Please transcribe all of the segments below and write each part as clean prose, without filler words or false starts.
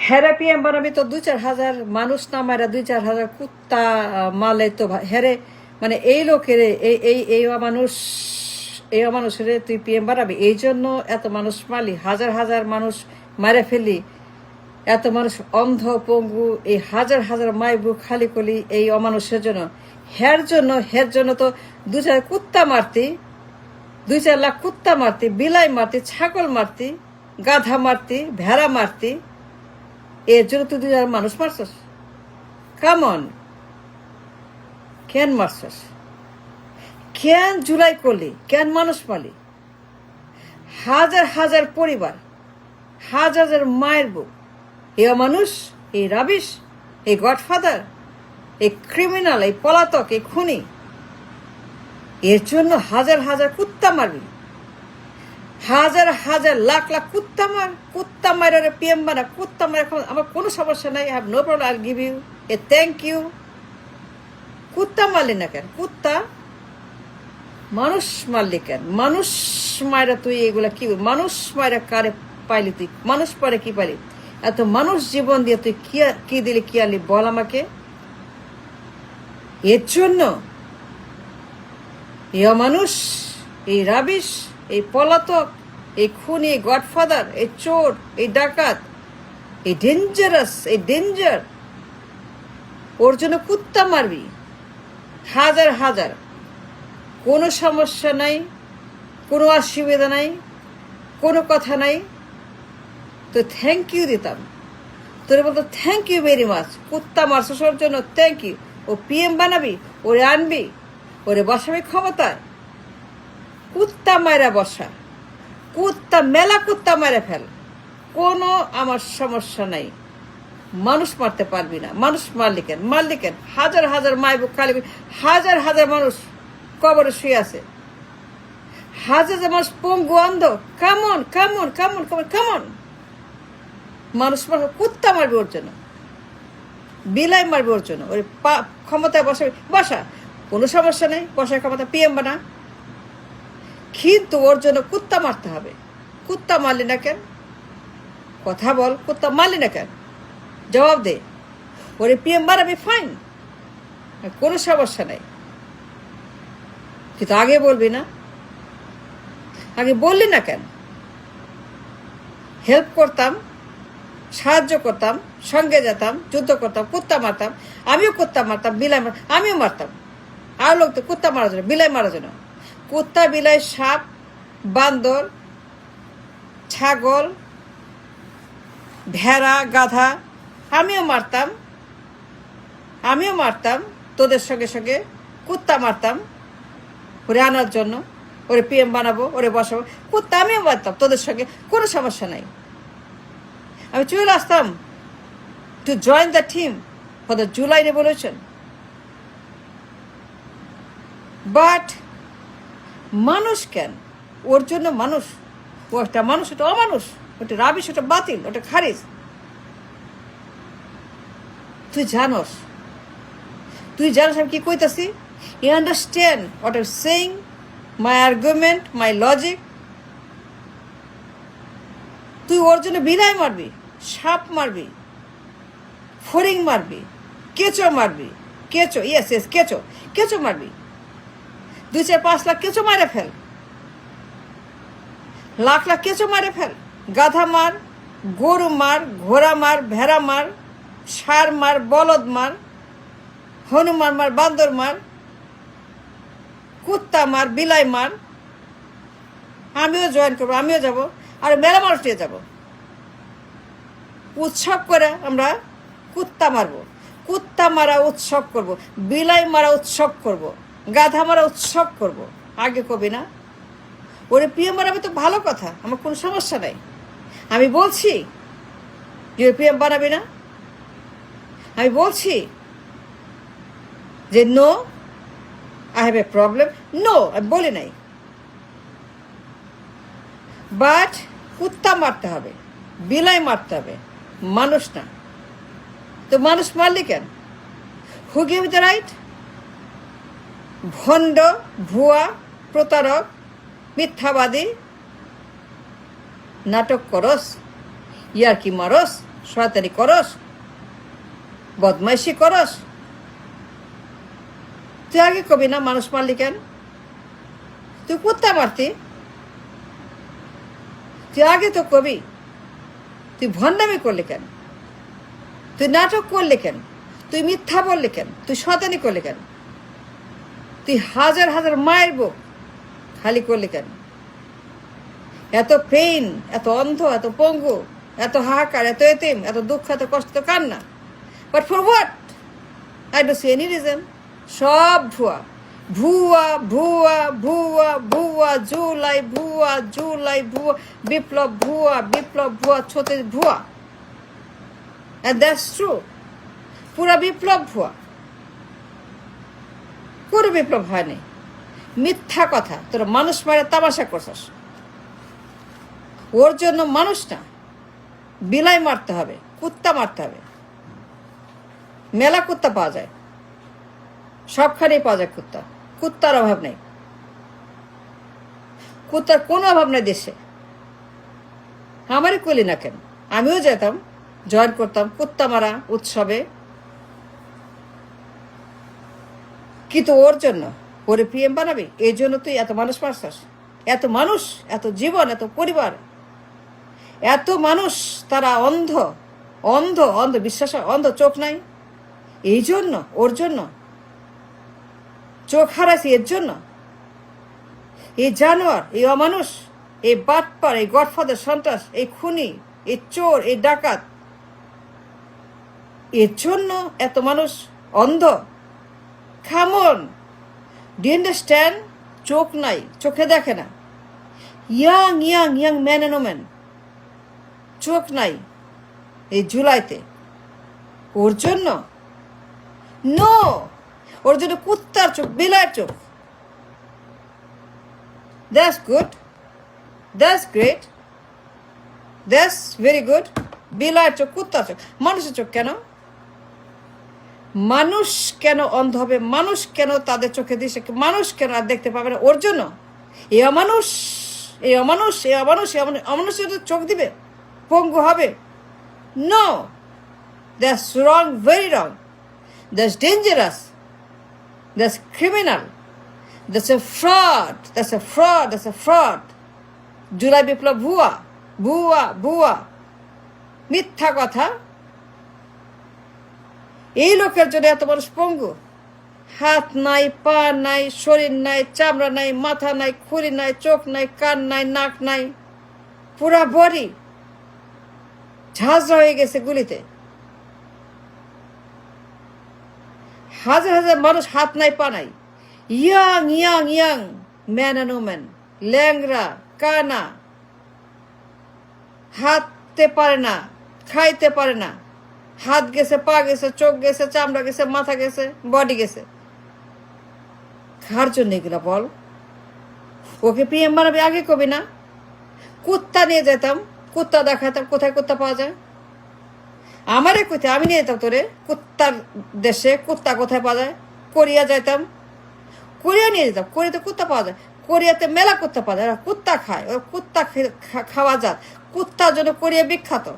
হেরে পিএম বানাবি তো ২-৪ হাজার মানুষ না মারা ২-৪ হাজার কুত্তা মালে তো হেরে মানে এই লোকের এই মানুষের তুই পিএম বানাবি এই জন্য এত মানুষ মালি হাজার হাজার মানুষ মারে ফেলি এত মানুষ অন্ধ পঙ্গু এই হাজার হাজার মাইবু খালি কলি এই অমানুষের জন্য হের জন্য তো ২-৪ কুত্তা মারতি ২-৪ লাখ কুত্তা মারতি বিলাই মারতি ছাগল মারতি গাধা মারতি ভেড়া মারতি এর জন্য তুই ২,০০০ মানুষ মারছস কামন কেন মারছস কেন জুলাই করলি কেন মানুষ মারলি হাজার হাজার পরিবার হাজার হাজার মায়ের বুক এই মানুষ এই রাবিশ এই গডফাদার এই ক্রিমিনাল এই পলাতক এই খুনি এর জন্য হাজার হাজার কুত্তা মারবি হাজার হাজার লাখ লাখ কুত্তা মারার পিএম বানা কুত্তা মারা আমার কোনো সমস্যা নাই I have no problem I give you a thank you কুত্তা মারলি না কেন কুত্তা মানুষ মারলি কেন মানুষ মায়েরা তুই এগুলা কি মানুষ মায়েরা কারে পাইলি তুই মানুষ পরে কি পাইলি এত মানুষ জীবন দিয়ে তুই কি দিলি কি আলি বল আমাকে এর জন্য এই মানুষ এই রাবিশ এই পলাতক এই খুনি এই গডফাদার এই চোর এই ডাকাত এই ডেঞ্জার ওর জন্য কুত্তা মারবি হাজার হাজার কোনো সমস্যা নাই কোনো অসুবিধা নাই কোনো কথা নাই তো থ্যাংক ইউ দিতাম তোর বলতো থ্যাংক ইউ ভেরি মাচ কুত্তা মারছস ওর জন্য থ্যাংক ইউ ও পিএম বানাবি ওরে আনবি ওরে বসাবি ক্ষমতায় কুত্তা মায়েরা বসা মেলা কুত্তা মেরে ফেল কোনো আমার সমস্যা নাই মানুষ মারতে পারবি না মানুষ মারলি কেন হাজার হাজার মাইবুক খালি হাজার হাজার মানুষ কবরে শুয়ে আছে হাজার হাজার মানুষ পঙ্গু অন্ধ কামন মানুষ মারবে কুত্তা মারবে ওর জন্য বিলাই মারবে ওর জন্য ওই ক্ষমতায় বসা কোনো সমস্যা নেই বসার ক্ষমতা পিএম বানা কিন্তু ওর জন্য কুত্তা মারতে হবে কুত্তা মারলি না কেন কথা বল কুত্তা মারলি না কেন জবাব দে ওরে পিএম বানাবি ফাইন কোনো সমস্যা নাই কিন্তু আগে বলবি না আগে বললি না কেন হেল্প করতাম সাহায্য করতাম সঙ্গে যেতাম যুদ্ধ করতাম কুত্তা মারতাম আমিও কুত্তা মারতাম বিলাই আমিও মারতাম আর লোক তো কুত্তা মারার জন্য বিলাই মারার জন্য কুত্তা বিলাই সাপ বান্দর ছাগল ভেড়া গাধা আমিও মারতাম তোদের সঙ্গে সঙ্গে কুত্তা মারতাম ওরে আনার জন্য ওরে পিএম বানাবো ওরে বসাবো কুত্তা আমিও মারতাম তোদের সঙ্গে কোনো সমস্যা নাই আমি চলে আসতাম to join the team for the July revolution but মানুষ কেন ওর জন্য মানুষ ও একটা মানুষ ওটা অমানুষ ওটা রাবিশ ওটা বাতিল ওটা খারিজ তুই জানোস আমি কি কইতাছি you understand what I am saying my argument my logic তুই ওর জন্য বিলাই মারবি সাপ মারবি ফড়িং মারবি কেঁচো মারবি কেঁচো মারবি 2-4-5 লাখ কেঁচো মারে ফেল লাখ লাখ কেঁচো মারে ফেল গাধা মার গরু মার ঘোড়া মার ভেড়া মার ষাঁড় মার বলদ মার হনুমান মার বান্দর মার কুত্তা মার বিলাই মার আমিও জয়েন করবো আমিও যাব আর মেলা মানুষ নিয়ে যাবো উৎসব করে আমরা কুত্তা মারবো কুত্তা মারা উৎসব করব বিলাই মারা উৎসব করব গাধা মারা উৎসব করব আগে কবি না ওরে পিএম বানাবে তো ভালো কথা আমার কোনো সমস্যা নাই আমি বলছি যে পিএম বানাবি না আমি বলছি যে no I have a problem no আমি বলি নাই বাট কুত্তা মারতে হবে বিলাই মারতে হবে মানুষ না তো মানুষ মারলি কেন হু গিভ দ্য রাইট ভণ্ড ভুয়া প্রতারক মিথ্যাবাদী নাটক করস ইয়ার্কি মারস শয়তানি করস, বদমাইশি করস, তুই আগে কবি না মানুষ মারলি কেন? তুই কুত্তা মারতি, তুই আগে তো কবি। তুই ভণ্ডামি করলি কেন? তুই নাটক করলি কেন? তুই মিথ্যা বললি কেন? তুই শয়তানি করলি কেন? তুই হাজার হাজার মায়ের বুক খালি করলি কেন? এত পেইন, এত অন্ধ, এত পঙ্গু, এত হাহাকার, এত এতিম, এত দুঃখ, এত কষ্ট, তো কান্না। But for what? I don't see any reason. সব ভুয়া, ভুয়া, ভুয়া, ভুয়া, ভুয়া, জুলাই ভুয়া, জুলাই ভুয়া, বিপ্লব ভুয়া, বিপ্লব ভুয়া, ছত্রিশ ভুয়া। And that's true. পুরা বিপ্লব ভুয়া। কোনো বিপ্লব হয়নি, মিথ্যা কথা। তোরা মানুষ মারে তামাশা করছস। ওর জন্য মানুষ না, বিলাই মারতে হবে, কুত্তা মারতে হবে। মেলা কুত্তা পাওয়া যায়, সবখানেই পাওয়া যায় কুত্তা। কুত্তার অভাব নেই, কুত্তার কোনো অভাব নেই দেশে। আমারই কলি না কেন, আমিও যেতাম, জয়েন করতাম কুত্তা মারা উৎসবে। কিন্তু ওর জন্য ওরে পিএম বানাবি, এই জন্য তুই এত মানুষ মারছাস। এত মানুষ, এত জীবন, এত পরিবার, এত মানুষ, তারা অন্ধ, অন্ধ, অন্ধ বিশ্বাস, অন্ধ, চোখ নাই। এই জন্য, ওর জন্য চোখ হারাইছি, এর জন্য। এই জানোয়ার, এই অমানুষ, এই বাটপার, এই গডফাদার সন্ত্রাস, এই খুনি, এই চোর, এই ডাকাত, এর জন্য এত মানুষ অন্ধ। Come on, do you understand? চোখ নাই, চোখে দেখে না। Young young young man and women, চোখ নাই এই জুলাইতে। ওর জন্য নো, ওর জন্য কুত্তার চোখ, বিলাইয়ের চোখ। That's good, that's great, that's very good. বিলাইয়ের চোখ, কুত্তার চোখ। মানুষের চোখ কেন? মানুষ কেন অন্ধ হবে? মানুষ কেন তাদের চোখে দিছে? মানুষ কেন আর দেখতে পাবে না? ওর জন্য এই অমানুষ, এই অমানুষ, এই অমানুষ, এই অমানুষের চোখ দিবে, পঙ্গু হবে? No, that's wrong, very wrong, that's dangerous, that's criminal, that's a fraud, that's a fraud, that's a fraud. July বিপ্লব ভুয়া, ভুয়া, ভুয়া, মিথ্যা কথা। এই লোকের জন্য এত মানুষ পঙ্গু। হাত নাই, পা নাই, শরীর নাই, চামড়া নাই, মাথা নাই, খুলি নাই, চোখ নাই, কান নাই, নাক নাই, পুরা বডি ঝাঁঝরা হয়ে গেছে গুলিতে। হাজার হাজার মানুষ হাত নাই, পা নাই। Young young young man and women, Langra, কানা, হাঁটতে পারে না, খাইতে পারে না, হাত গেছে, পা গেছে, চোখ গেছে, চামড়া গেছে, মাথা গেছে, বডি গেছে। কার জন্য এগুলা বল? ওকে পিএম বানাবি, আগে কবি না? কুত্তা নিয়ে যেতাম, কুত্তা দেখাতাম, কোথায় কুত্তা পাওয়া যায়। আমারে কোথায়, আমি নিয়ে যেতাম তোরে কুত্তার দেশে। কুত্তা কোথায় পাওয়া যায়? কোরিয়া যাইতাম, কোরিয়া নিয়ে যেতাম। কোরিয়াতে কুত্তা পাওয়া যায়, কোরিয়াতে মেলা কুত্তা পাওয়া যায়। কুত্তা খায়, ওই কুত্তা খাওয়া যাত। কুত্তার জন্য কোরিয়া বিখ্যাত।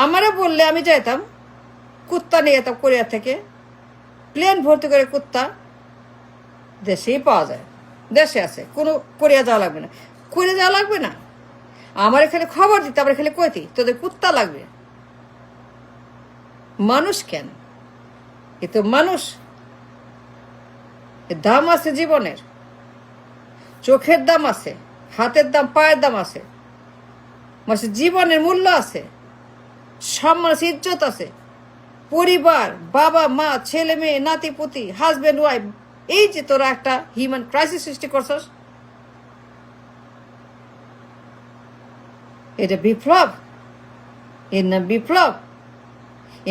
আমারে বললে আমি যাইতাম, কুত্তা নিয়ে যেতাম কোরিয়া থেকে, প্লেন ভর্তি করে কুত্তা। দেশেই পাওয়া যায়, দেশে আছে, কোনো কোরিয়া যাওয়া লাগবে না, কোরিয়া যাওয়া লাগবে না। আমার এখানে খবর দিতে, আমার এখানে কইতি তোদের কুত্তা লাগবে। মানুষ কেন? এ তো মানুষ। দাম আছে জীবনের, চোখের দাম আছে, হাতের দাম, পায়ের দাম আছে, মানুষের জীবনের মূল্য আছে, সম্মান আছে, ইজ্জত আছে, পরিবার, বাবা মা, ছেলে মেয়ে, নাতি পুতি, হাজব্যান্ড ওয়াইফ। এই যে তোরা একটা হিউম্যান ক্রাইসিস সৃষ্টি করছস, এটা বিপ্লব? এর নাম বিপ্লব?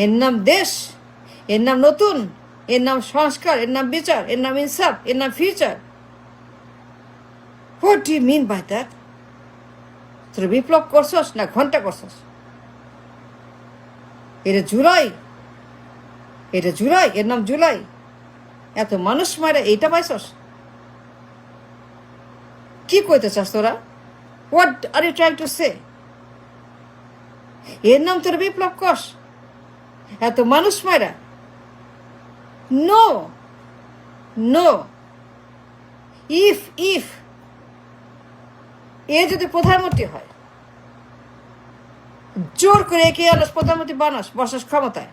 এর নাম দেশ? এর নাম নতুন? এর নাম সংস্কার? এর নাম বিচার? এর নাম ইনসাফ? এর নাম future? What do you mean by that? তোরা বিপ্লব করছস না ঘন্টা করছস? এটা জুলাই, এটা জুলাই, এর নাম জুলাই। এত মানুষ মারে এইটা পাইছস? কি কইতে চাস তোরা? What are you trying to say? এর নাম তোর বিপ্লব কস? এত মানুষ মারা? No, no. ইফ এ যদি প্রধানমন্ত্রী হয়, জোর করে একে আনাস প্রধানমন্ত্রী বানাস, বসাস ক্ষমতায়,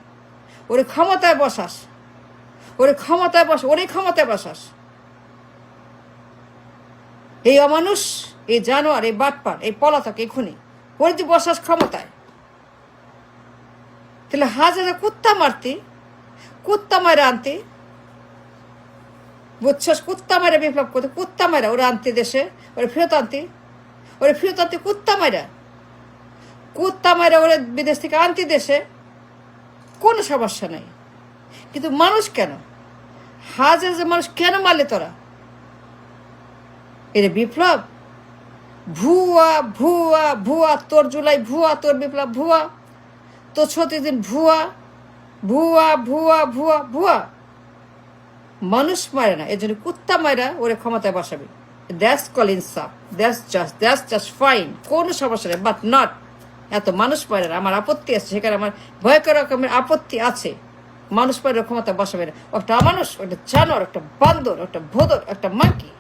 ওরে ক্ষমতায় বসাস, ওরে ক্ষমতায় বসাস। এই অমানুষ, এই জানোয়ার, এই বাটপার, এই পলাতক, এই খুনি, ওরে তুই বসাস ক্ষমতায়, তাহলে হাজারে কুত্তা মারতি, কুত্তা মারা আনতি, বুঝছস? কুত্তা মারা বিপ্লব করতে, কুত্তা মারা ওরা আনতি দেশে, ওরে ফেরত আনতি, কুত্তা মারা ওরে বিদেশ থেকে আনতি দেশে, কোনো সমস্যা নাই। কিন্তু মানুষ কেন, হাজার যে মানুষ কেন মারলে তোরা? এরে বিপ্লব, ভুয়া ভুয়া ভুয়া, তোর জুলাই ভুয়া, তোর বিপ্লব ভুয়া, তোর 36 দিন ভুয়া ভুয়া ভুয়া ভুয়া ভুয়া। মানুষ মারে না, এর জন্য কুত্তা মারা ওরে ক্ষমতায় বসাবে। দ্যাটস কল ইনসাফ, দ্যাটস জাস্ট ফাইন, কোনো সমস্যা নেই। বাট নট এত মানুষ মারে না। আমার আপত্তি আছে, সেখানে আমার ভয়ঙ্কর রকমের আপত্তি আছে। মানুষ মারে ক্ষমতা বসাবে না। একটা মানুষ, একটা জানোয়ার, একটা বান্দর, একটা ভোদর, একটা মাকি।